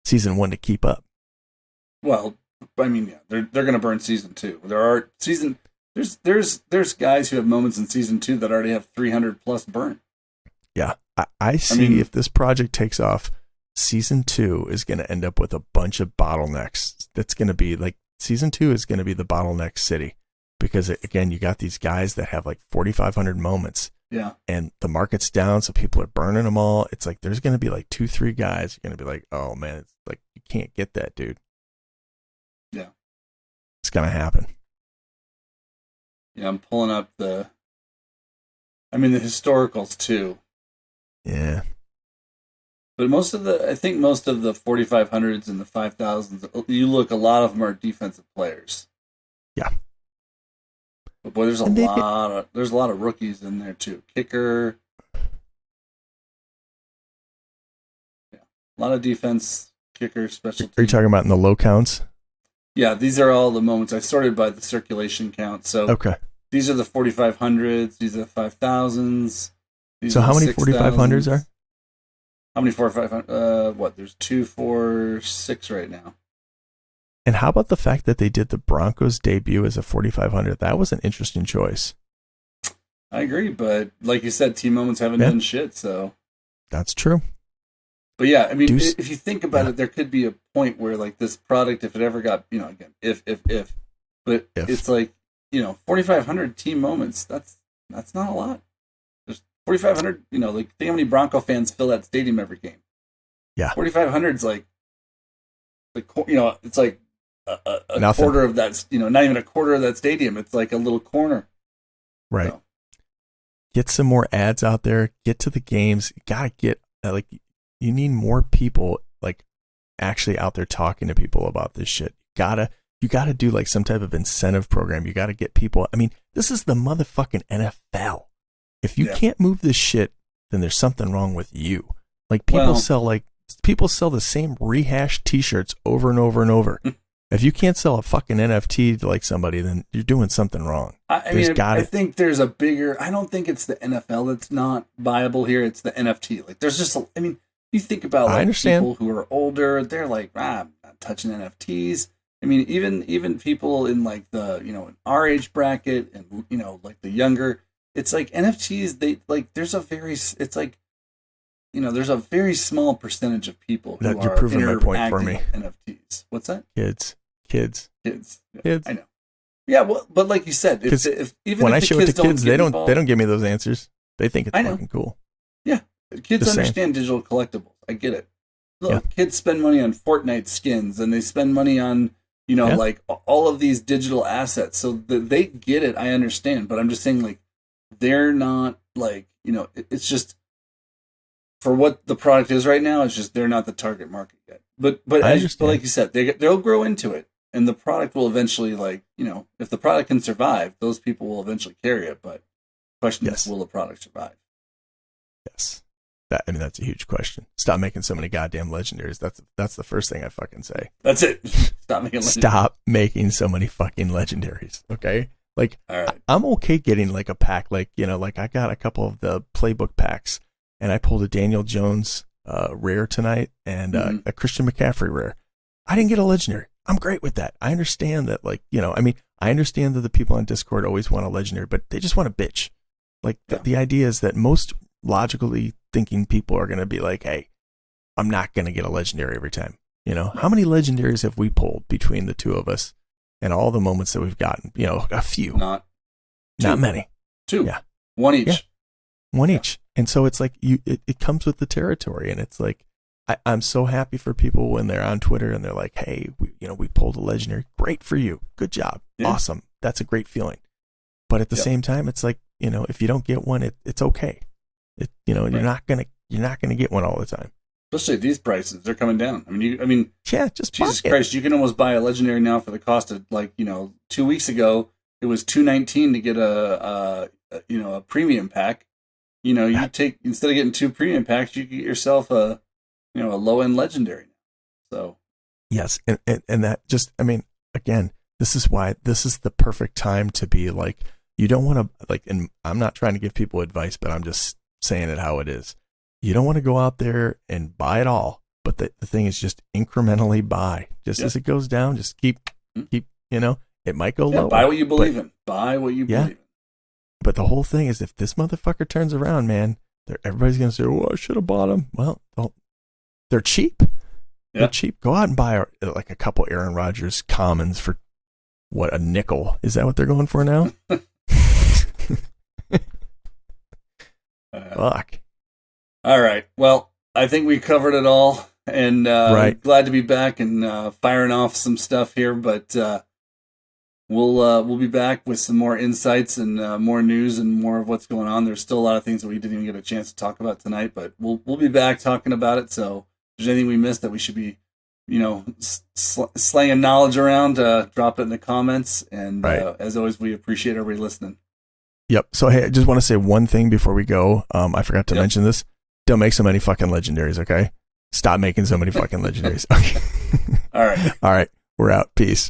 season 1 to keep up. Well, I mean, they're going to burn season 2. There's guys who have moments in season 2 that already have 300 plus burn. Yeah, I see. If this project takes off, season 2 is going to end up with a bunch of bottlenecks. That's going to be like season 2 is going to be the bottleneck city. Because, again, you got these guys that have like 4,500 moments. Yeah. And the market's down, so people are burning them all. It's like there's going to be like 2-3 guys. You're going to be like, oh, man, it's like you can't get that, dude. Yeah. It's going to happen. Yeah, I'm pulling up the historicals, too. Yeah. But I think most of the 4,500s and the 5,000s, you look, a lot of them are defensive players. Yeah. But boy, there's a lot of rookies in there too. Kicker, a lot of defense, kicker, special teams. Are you talking about in the low counts? Yeah, these are all the moments. I sorted by the circulation count. So okay, these are the 4,500s. These are the 5,000s. So how many 4,500s are? How many 4,500? What? There's 2, 4, 6 right now. And how about the fact that they did the Broncos debut as a 4,500? That was an interesting choice. I agree, but like you said, team moments haven't done shit, so. That's true. But yeah, I mean, if you think about it, there could be a point where like this product, if it ever got, again, it's like, 4,500 team moments, that's not a lot. There's 4,500, like think how many Bronco fans fill that stadium every game. Yeah. 4,500 is like, it's like, a quarter of that, not even a quarter of that stadium. It's like a little corner. Right. So. Get some more ads out there. Get to the games. You gotta get you need more people like actually out there talking to people about this shit. You gotta do like some type of incentive program. You gotta get people. I mean, this is the motherfucking NFL. If you can't move this shit, then there's something wrong with you. Like people sell the same rehashed T-shirts over and over and over. If you can't sell a fucking NFT to like somebody, then you're doing something wrong. I think there's a bigger. I don't think it's the NFL that's not viable here. It's the NFT. Like, there's just. You think about like people who are older. They're like, I'm not touching NFTs. I mean, even people in like the in our age bracket and like the younger. It's like NFTs. They like. There's a very. It's like. There's a very small percentage of people who you're proving my point for me. NFTs. What's that? Kids. Yeah, I know. Yeah, well, but like you said, when I show it to kids, they don't give me those answers. They think it's fucking cool. Yeah, kids understand digital collectibles. I get it. Look, kids spend money on Fortnite skins, and they spend money on like all of these digital assets. So they get it. I understand, but I'm just saying, like, they're not like, it's just for what the product is right now. It's just they're not the target market yet. But like you said, they'll grow into it, and the product will eventually, like, if the product can survive, those people will eventually carry it. But the question is, will the product survive? Yes. That's a huge question. Stop making so many goddamn legendaries. That's the first thing I fucking say. That's it. Stop making so many fucking legendaries. Okay. Like, all right. I'm okay getting like a pack, like, like I got a couple of the playbook packs, and I pulled a Daniel Jones rare tonight and a Christian McCaffrey rare. I didn't get a legendary. I'm great with that. I understand that, like, I understand that the people on Discord always want a legendary, but they just want a bitch. Like, the idea is that most logically thinking people are going to be like, hey, I'm not going to get a legendary every time. How many legendaries have we pulled between the two of us and all the moments that we've gotten? A few. Not many. 2. Yeah. One each. Yeah. One each. And so it's like it comes with the territory, and it's like I'm so happy for people when they're on Twitter and they're like, hey, we pulled a legendary. Great for you. Good job. Yeah. Awesome. That's a great feeling. But at the same time, it's like, if you don't get one, it's okay. You're not gonna get one all the time. Especially at these prices, they're coming down. Just Jesus Christ, you can almost buy a legendary now for the cost of, like, 2 weeks ago it was $2.19 to get a premium pack. You take, instead of getting 2 premium packs, you get yourself a low end legendary. So yes, and that just, again, this is why this is the perfect time to be like, you don't want to, like, and I'm not trying to give people advice, but I'm just saying it how it is. You don't want to go out there and buy it all, but the thing is, just incrementally buy. Just as it goes down, just keep, it might go low. Buy what you believe in. Buy what you believe in. But the whole thing is, if this motherfucker turns around, man, everybody's going to say, oh, I should have bought them. Well, they're cheap. Yeah. They're cheap. Go out and buy like a couple Aaron Rodgers commons for what, a nickel? Is that what they're going for now? Fuck. All right. Well, I think we covered it all, and glad to be back and firing off some stuff here. But we'll be back with some more insights and more news and more of what's going on. There's still a lot of things that we didn't even get a chance to talk about tonight, but we'll be back talking about it. So if there's anything we missed that we should be, slanging knowledge around, drop it in the comments. And as always, we appreciate everybody listening. Yep. So, hey, I just want to say one thing before we go. I forgot to mention this. Don't make so many fucking legendaries, okay? Stop making so many fucking legendaries. Okay. All right. All right. We're out. Peace.